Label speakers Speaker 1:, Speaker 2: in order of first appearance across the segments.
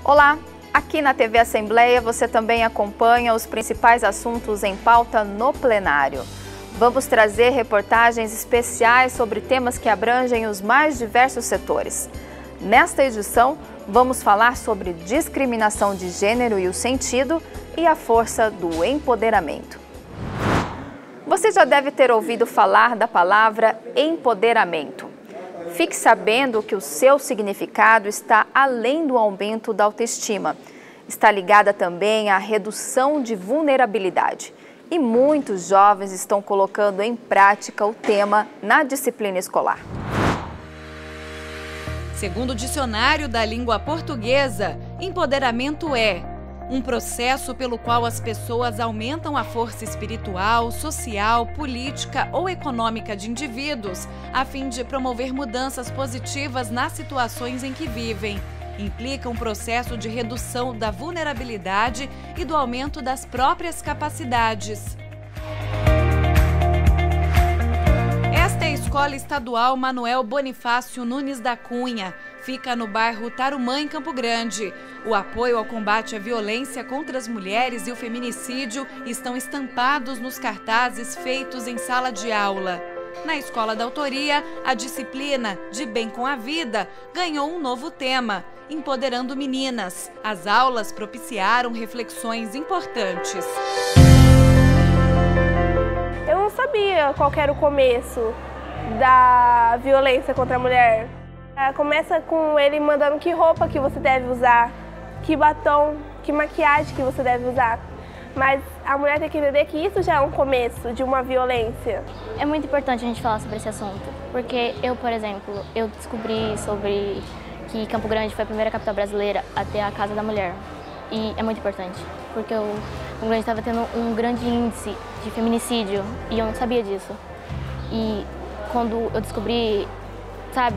Speaker 1: Olá, aqui na TV Assembleia você também acompanha os principais assuntos em pauta no plenário. Vamos trazer reportagens especiais sobre temas que abrangem os mais diversos setores. Nesta edição, vamos falar sobre discriminação de gênero e o sentido e a força do empoderamento. Você já deve ter ouvido falar da palavra empoderamento. Fique sabendo que o seu significado está além do aumento da autoestima. Está ligada também à redução de vulnerabilidade. E muitos jovens estão colocando em prática o tema na disciplina escolar.
Speaker 2: Segundo o dicionário da língua portuguesa, empoderamento é um processo pelo qual as pessoas aumentam a força espiritual, social, política ou econômica de indivíduos, a fim de promover mudanças positivas nas situações em que vivem. Implica um processo de redução da vulnerabilidade e do aumento das próprias capacidades. Esta é a Escola Estadual Manuel Bonifácio Nunes da Cunha. Fica no bairro Tarumã, em Campo Grande. O apoio ao combate à violência contra as mulheres e o feminicídio estão estampados nos cartazes feitos em sala de aula. Na escola da autoria, a disciplina De Bem com a Vida ganhou um novo tema, Empoderando Meninas. As aulas propiciaram reflexões importantes.
Speaker 3: Eu não sabia qual era o começo da violência contra a mulher. Começa com ele mandando que roupa que você deve usar, que batom, que maquiagem que você deve usar. Mas a mulher tem que entender que isso já é um começo de uma violência.
Speaker 4: É muito importante a gente falar sobre esse assunto, porque eu, por exemplo, eu descobri sobre que Campo Grande foi a primeira capital brasileira a ter a Casa da Mulher. E é muito importante, porque o Campo Grande estava tendo um grande índice de feminicídio e eu não sabia disso. E quando eu descobri, sabe,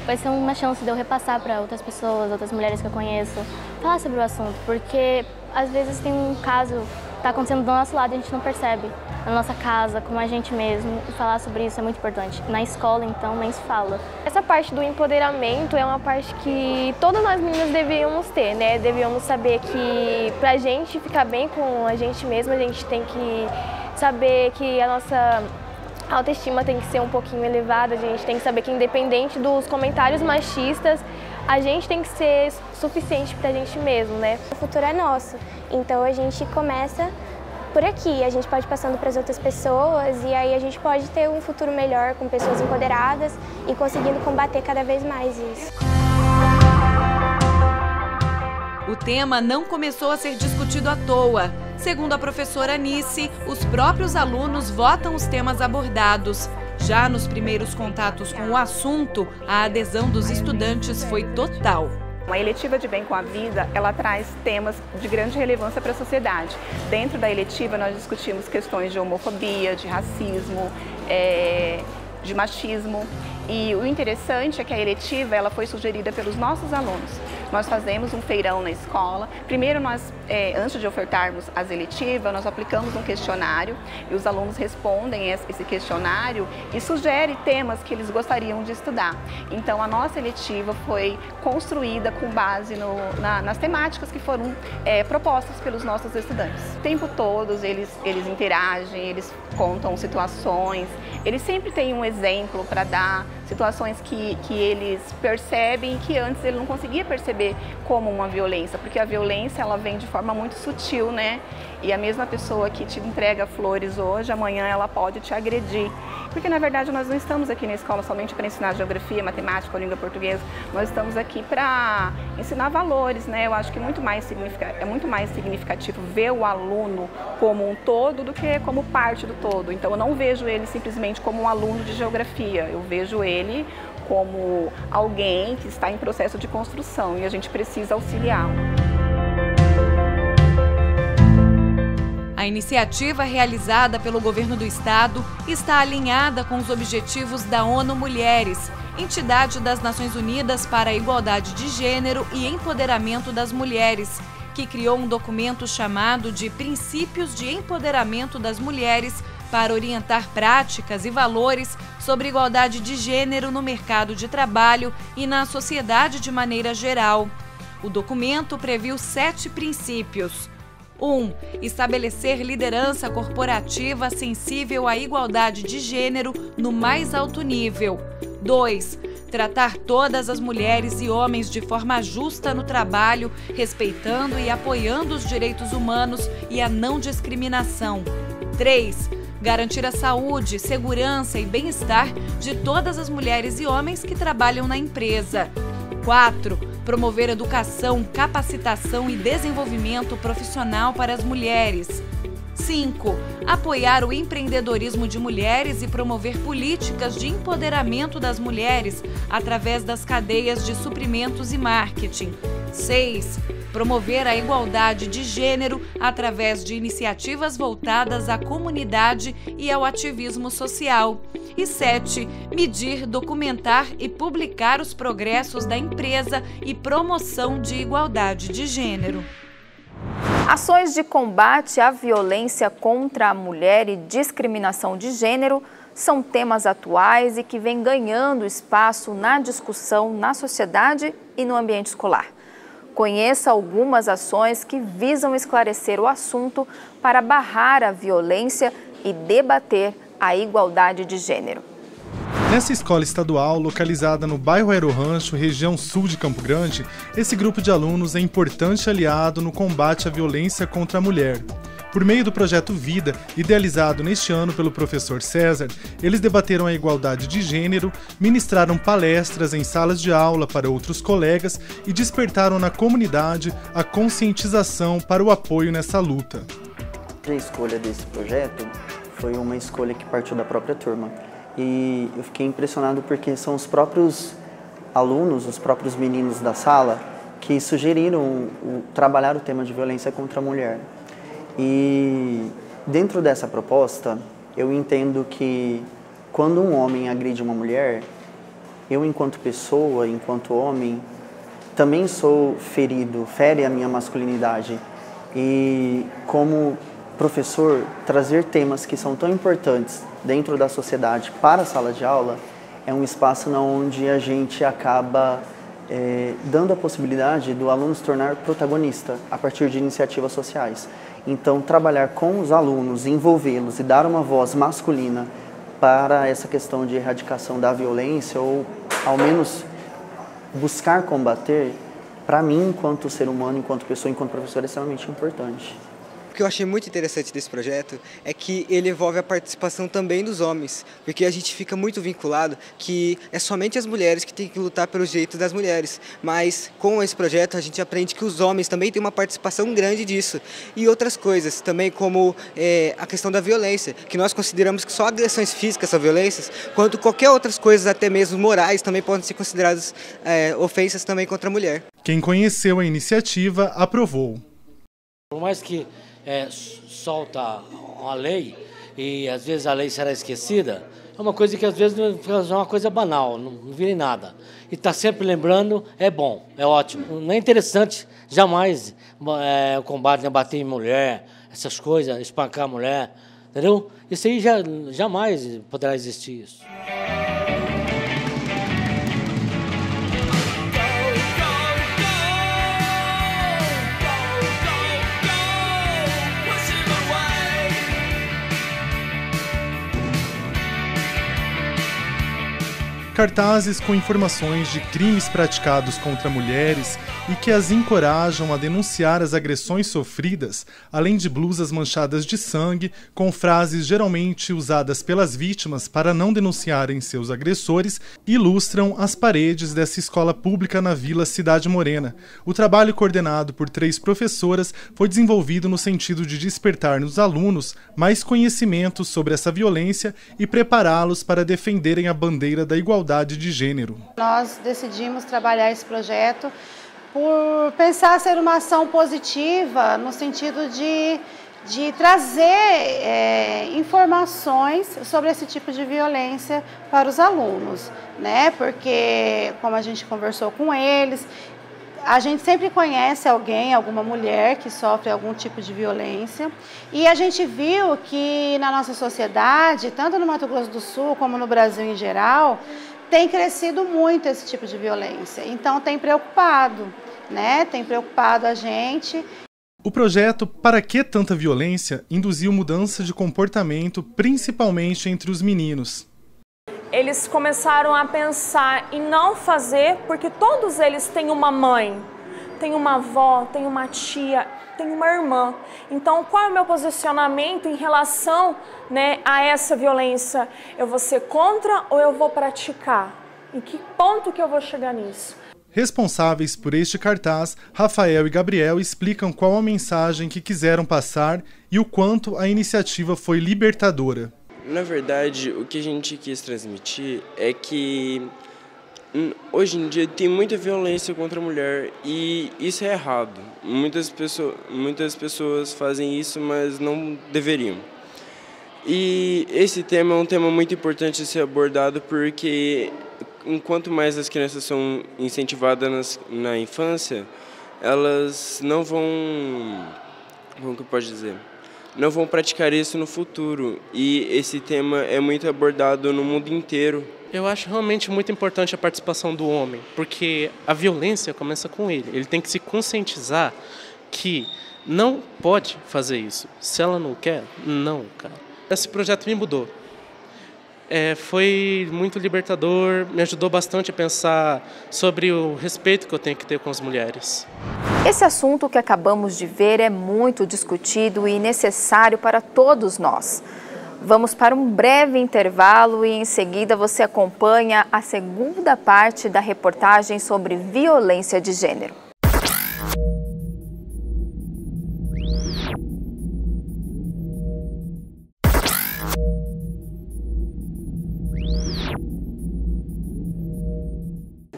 Speaker 4: vai ser uma chance de eu repassar para outras pessoas, outras mulheres que eu conheço, falar sobre o assunto, porque às vezes tem um caso que está acontecendo do nosso lado e a gente não percebe, na nossa casa, com a gente mesmo, e falar sobre isso é muito importante. Na escola, então, nem se fala.
Speaker 3: Essa parte do empoderamento é uma parte que todas nós meninas deveríamos ter, né? Deveríamos saber que pra gente ficar bem com a gente mesma, a gente tem que saber que a nossa a autoestima tem que ser um pouquinho elevada, a gente tem que saber que independente dos comentários machistas, a gente tem que ser suficiente pra gente mesmo, né?
Speaker 5: O futuro é nosso, então a gente começa por aqui, a gente pode ir passando para as outras pessoas e aí a gente pode ter um futuro melhor com pessoas empoderadas e conseguindo combater cada vez mais isso.
Speaker 2: O tema não começou a ser discutido à toa. Segundo a professora Anice, os próprios alunos votam os temas abordados. Já nos primeiros contatos com o assunto, a adesão dos estudantes foi total.
Speaker 6: A eletiva de Bem com a Vida, ela traz temas de grande relevância para a sociedade. Dentro da eletiva, nós discutimos questões de homofobia, de racismo, de machismo. E o interessante é que a eletiva ela foi sugerida pelos nossos alunos. Nós fazemos um feirão na escola. Primeiro, nós, antes de ofertarmos as eletivas, nós aplicamos um questionário e os alunos respondem esse questionário e sugerem temas que eles gostariam de estudar. Então, a nossa eletiva foi construída com base nas temáticas que foram propostas pelos nossos estudantes. O tempo todo eles interagem, eles contam situações, eles sempre têm um exemplo para dar, situações que eles percebem que antes ele não conseguia perceber como uma violência, porque a violência ela vem de forma muito sutil, né? E a mesma pessoa que te entrega flores hoje, amanhã ela pode te agredir. Porque na verdade nós não estamos aqui na escola somente para ensinar geografia, matemática ou língua portuguesa, nós estamos aqui para ensinar valores, né? Eu acho que é muito mais significativo ver o aluno como um todo do que como parte do todo. Então eu não vejo ele simplesmente como um aluno de geografia, eu vejo ele como alguém que está em processo de construção e a gente precisa auxiliá-lo.
Speaker 2: A iniciativa realizada pelo governo do estado está alinhada com os objetivos da ONU Mulheres, entidade das Nações Unidas para a Igualdade de Gênero e Empoderamento das Mulheres, que criou um documento chamado de Princípios de Empoderamento das Mulheres para orientar práticas e valores sobre igualdade de gênero no mercado de trabalho e na sociedade de maneira geral. O documento previu 7 princípios. 1. Estabelecer liderança corporativa sensível à igualdade de gênero no mais alto nível. 2. Tratar todas as mulheres e homens de forma justa no trabalho, respeitando e apoiando os direitos humanos e a não discriminação. 3. Garantir a saúde, segurança e bem-estar de todas as mulheres e homens que trabalham na empresa. 4. Promover educação, capacitação e desenvolvimento profissional para as mulheres. 5. Apoiar o empreendedorismo de mulheres e promover políticas de empoderamento das mulheres através das cadeias de suprimentos e marketing. 6. Promover a igualdade de gênero através de iniciativas voltadas à comunidade e ao ativismo social. E 7. Medir, documentar e publicar os progressos da empresa e promoção de igualdade de gênero.
Speaker 1: Ações de combate à violência contra a mulher e discriminação de gênero são temas atuais e que vêm ganhando espaço na discussão na sociedade e no ambiente escolar. Conheça algumas ações que visam esclarecer o assunto para barrar a violência e debater a igualdade de gênero.
Speaker 7: Nessa escola estadual, localizada no bairro Aerorrancho, região sul de Campo Grande, esse grupo de alunos é importante aliado no combate à violência contra a mulher. Por meio do projeto Vida, idealizado neste ano pelo professor César, eles debateram a igualdade de gênero, ministraram palestras em salas de aula para outros colegas e despertaram na comunidade a conscientização para o apoio nessa luta.
Speaker 8: A escolha desse projeto foi uma escolha que partiu da própria turma. E eu fiquei impressionado porque são os próprios alunos, os próprios meninos da sala, que sugeriram trabalhar o tema de violência contra a mulher. E dentro dessa proposta, eu entendo que quando um homem agride uma mulher, eu enquanto pessoa, enquanto homem, também sou ferido, fere a minha masculinidade. E como professor, trazer temas que são tão importantes dentro da sociedade para a sala de aula é um espaço onde a gente acaba dando a possibilidade do aluno se tornar protagonista a partir de iniciativas sociais. Então, trabalhar com os alunos, envolvê-los e dar uma voz masculina para essa questão de erradicação da violência ou, ao menos, buscar combater, para mim, enquanto ser humano, enquanto pessoa, enquanto professor, é extremamente importante.
Speaker 9: O que eu achei muito interessante desse projeto é que ele envolve a participação também dos homens, porque a gente fica muito vinculado que é somente as mulheres que têm que lutar pelos direitos das mulheres, mas com esse projeto a gente aprende que os homens também têm uma participação grande disso. E outras coisas também, como a questão da violência, que nós consideramos que só agressões físicas são violências, quanto qualquer outras coisas, até mesmo morais, também podem ser consideradas ofensas também contra a mulher.
Speaker 7: Quem conheceu a iniciativa aprovou.
Speaker 10: Por mais que solta a lei e às vezes a lei será esquecida, é uma coisa que às vezes é uma coisa banal, não vira em nada. E está sempre lembrando é bom, é ótimo. Não é interessante jamais o combate, né, bater em mulher, essas coisas, espancar a mulher, entendeu? Isso aí jamais poderá existir isso.
Speaker 7: Cartazes com informações de crimes praticados contra mulheres e que as encorajam a denunciar as agressões sofridas, além de blusas manchadas de sangue, com frases geralmente usadas pelas vítimas para não denunciarem seus agressores, ilustram as paredes dessa escola pública na Vila Cidade Morena. O trabalho, coordenado por 3 professoras, foi desenvolvido no sentido de despertar nos alunos mais conhecimento sobre essa violência e prepará-los para defenderem a bandeira da igualdade de gênero.
Speaker 11: Nós decidimos trabalhar esse projeto por pensar ser uma ação positiva no sentido de trazer informações sobre esse tipo de violência para os alunos, né? Porque, como a gente conversou com eles, A gente sempre conhece alguém, alguma mulher que sofre algum tipo de violência, e a gente viu que na nossa sociedade, tanto no Mato Grosso do Sul como no Brasil em geral, tem crescido muito esse tipo de violência. Então tem preocupado, né? Tem preocupado a gente.
Speaker 7: O projeto Para Que Tanta Violência induziu mudança de comportamento, principalmente entre os meninos.
Speaker 12: Eles começaram a pensar em não fazer, porque todos eles têm uma mãe, têm uma avó, têm uma tia, têm uma irmã. Então, qual é o meu posicionamento em relação, né, a essa violência? Eu vou ser contra ou eu vou praticar? Em que ponto que eu vou chegar nisso?
Speaker 7: Responsáveis por este cartaz, Rafael e Gabriel explicam qual a mensagem que quiseram passar e o quanto a iniciativa foi libertadora.
Speaker 13: Na verdade, o que a gente quis transmitir é que hoje em dia tem muita violência contra a mulher e isso é errado. Muitas pessoas fazem isso, mas não deveriam. E esse tema é um tema muito importante de ser abordado porque enquanto mais as crianças são incentivadas na infância, elas não vão, como que eu posso dizer? Não vão praticar isso no futuro, e esse tema é muito abordado no mundo inteiro.
Speaker 14: Eu acho realmente muito importante a participação do homem, porque a violência começa com ele. Ele tem que se conscientizar que não pode fazer isso. Se ela não quer, não, cara. Esse projeto me mudou. Foi muito libertador, me ajudou bastante a pensar sobre o respeito que eu tenho que ter com as mulheres.
Speaker 1: Esse assunto que acabamos de ver é muito discutido e necessário para todos nós. Vamos para um breve intervalo e em seguida você acompanha a segunda parte da reportagem sobre violência de gênero.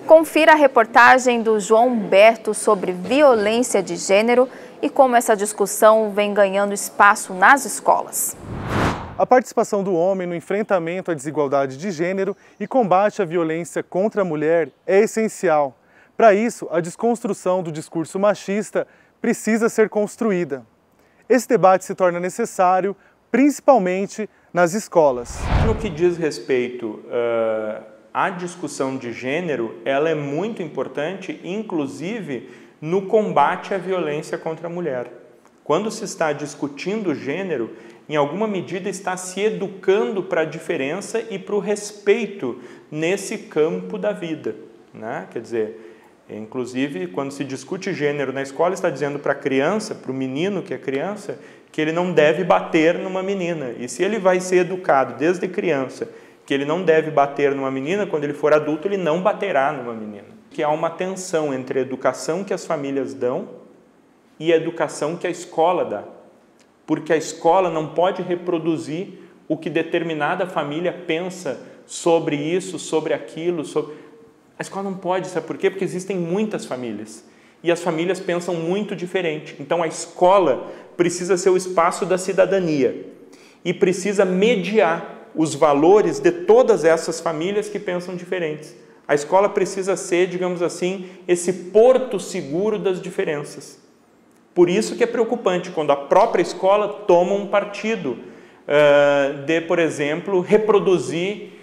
Speaker 1: Confira a reportagem do João Humberto sobre violência de gênero e como essa discussão vem ganhando espaço nas escolas.
Speaker 7: A participação do homem no enfrentamento à desigualdade de gênero e combate à violência contra a mulher é essencial. Para isso, a desconstrução do discurso machista precisa ser construída. Esse debate se torna necessário, principalmente nas escolas.
Speaker 15: No que diz respeito a discussão de gênero, ela é muito importante, inclusive no combate à violência contra a mulher. Quando se está discutindo gênero, em alguma medida está se educando para a diferença e para o respeito nesse campo da vida, né? Quer dizer, inclusive quando se discute gênero na escola, está dizendo para a criança, para o menino que é criança, que ele não deve bater numa menina. E se ele vai ser educado desde criança que ele não deve bater numa menina, quando ele for adulto ele não baterá numa menina. Que há uma tensão entre a educação que as famílias dão e a educação que a escola dá. Porque a escola não pode reproduzir o que determinada família pensa sobre isso, sobre aquilo. A escola não pode, sabe por quê? Porque existem muitas famílias. E as famílias pensam muito diferente. Então a escola precisa ser o espaço da cidadania e precisa mediar os valores de todas essas famílias que pensam diferentes. A escola precisa ser, digamos assim, esse porto seguro das diferenças. Por isso que é preocupante quando a própria escola toma um partido de, por exemplo, reproduzir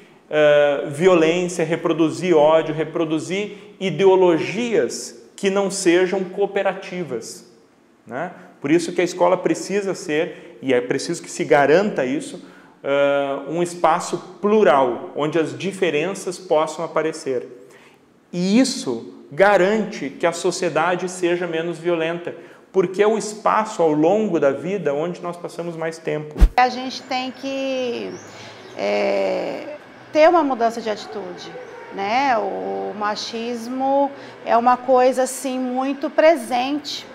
Speaker 15: violência, reproduzir ódio, reproduzir ideologias que não sejam cooperativas, né? Por isso que a escola precisa ser, e é preciso que se garanta isso, um espaço plural, onde as diferenças possam aparecer. E isso garante que a sociedade seja menos violenta, porque é o espaço ao longo da vida onde nós passamos mais tempo.
Speaker 11: A gente tem que ter uma mudança de atitude, né? O machismo é uma coisa assim muito presente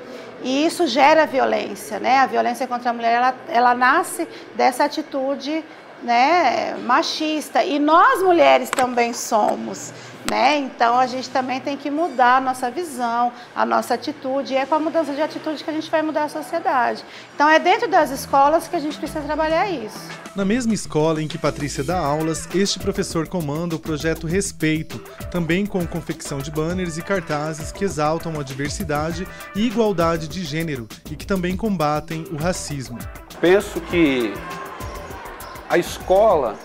Speaker 11: e isso gera violência, né? A violência contra a mulher ela nasce dessa atitude, né, machista, e nós mulheres também somos. né? Então a gente também tem que mudar a nossa visão, a nossa atitude, e é com a mudança de atitude que a gente vai mudar a sociedade. Então é dentro das escolas que a gente precisa trabalhar isso.
Speaker 7: Na mesma escola em que Patrícia dá aulas, este professor comanda o projeto Respeito, também com confecção de banners e cartazes que exaltam a diversidade e igualdade de gênero e que também combatem o racismo.
Speaker 16: Penso que a escola,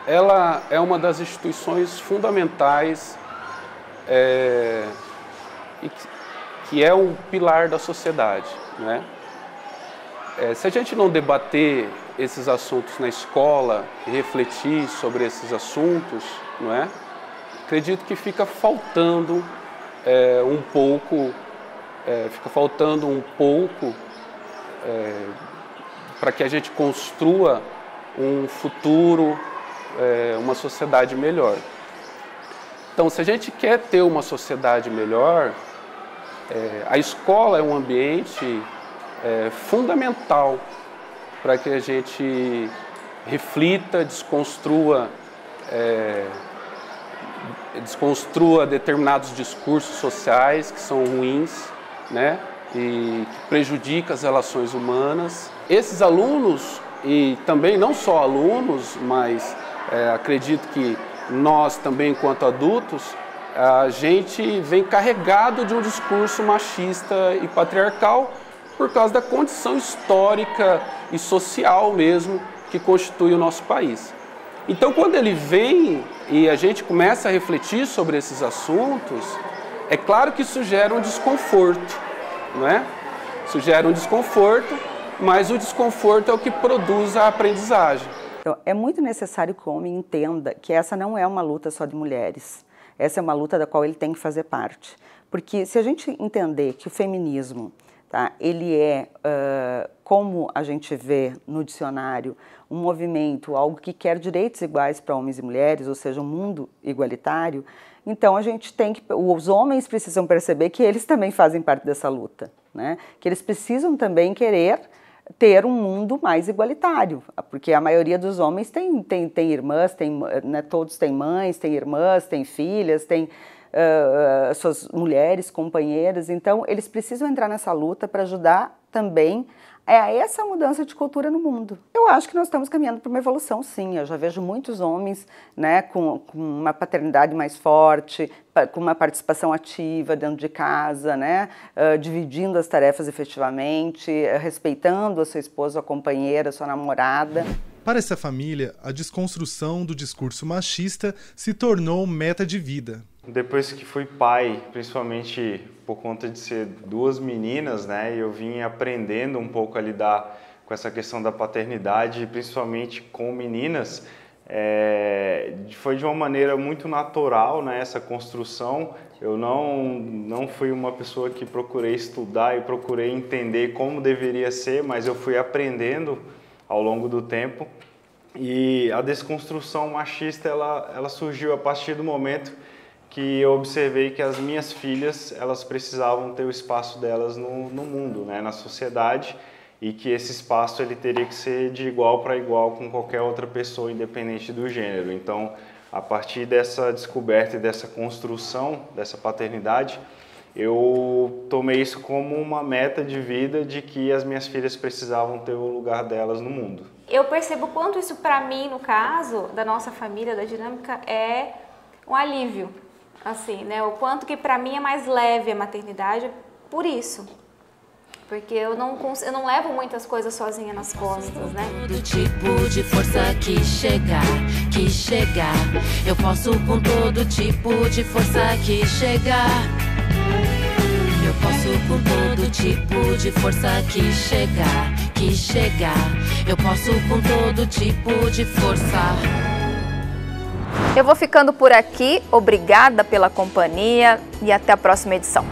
Speaker 16: ela é uma das instituições fundamentais e que é um pilar da sociedade, né? Se a gente não debater esses assuntos na escola e refletir sobre esses assuntos, não é? Acredito que fica faltando um pouco para que a gente construa um futuro, uma sociedade melhor. Então, se a gente quer ter uma sociedade melhor, a escola é um ambiente fundamental para que a gente reflita, desconstrua determinados discursos sociais que são ruins, né, e que prejudicam as relações humanas. Esses alunos, e também não só alunos, mas acredito que nós também, enquanto adultos, a gente vem carregado de um discurso machista e patriarcal por causa da condição histórica e social mesmo que constitui o nosso país. Então, quando ele vem e a gente começa a refletir sobre esses assuntos, é claro que isso gera um desconforto, não é? Isso gera um desconforto, mas o desconforto é o que produz a aprendizagem.
Speaker 17: Então, é muito necessário que o homem entenda que essa não é uma luta só de mulheres. Essa é uma luta da qual ele tem que fazer parte. Porque se a gente entender que o feminismo, tá, ele é, como a gente vê no dicionário, um movimento, algo que quer direitos iguais para homens e mulheres, ou seja, um mundo igualitário, então a gente tem que, os homens precisam perceber que eles também fazem parte dessa luta, né? Que eles precisam também querer ter um mundo mais igualitário, porque a maioria dos homens tem irmãs, né, todos têm mães, têm irmãs, têm filhas, têm suas mulheres, companheiras, então eles precisam entrar nessa luta para ajudar também a essa mudança de cultura no mundo. Eu acho que nós estamos caminhando para uma evolução, sim. Eu já vejo muitos homens, né, com uma paternidade mais forte, com uma participação ativa dentro de casa, né, dividindo as tarefas efetivamente, respeitando a sua esposa, a companheira, a sua namorada.
Speaker 7: Para essa família, a desconstrução do discurso machista se tornou meta de vida.
Speaker 15: Depois que fui pai, principalmente por conta de ser duas meninas, né, eu vim aprendendo um pouco a lidar com essa questão da paternidade, principalmente com meninas. Foi de uma maneira muito natural, né, essa construção. Eu não fui uma pessoa que procurei estudar e procurei entender como deveria ser, mas eu fui aprendendo ao longo do tempo. E a desconstrução machista ela surgiu a partir do momento que eu observei que as minhas filhas, elas precisavam ter o espaço delas no mundo, né, na sociedade, e que esse espaço ele teria que ser de igual para igual com qualquer outra pessoa, independente do gênero. Então, a partir dessa descoberta e dessa construção dessa paternidade, eu tomei isso como uma meta de vida de que as minhas filhas precisavam ter o lugar delas no mundo.
Speaker 18: Eu percebo quanto isso para mim, no caso da nossa família, da dinâmica, é um alívio. Assim, né? O quanto que para mim é mais leve a maternidade por isso. Porque eu não levo muitas coisas sozinha nas costas, né?
Speaker 19: Todo tipo de força que chegar. Eu posso com todo tipo de força que chegar. Eu posso com todo tipo de força que chegar. Eu posso com todo tipo de força.
Speaker 1: Eu vou ficando por aqui, obrigada pela companhia e até a próxima edição.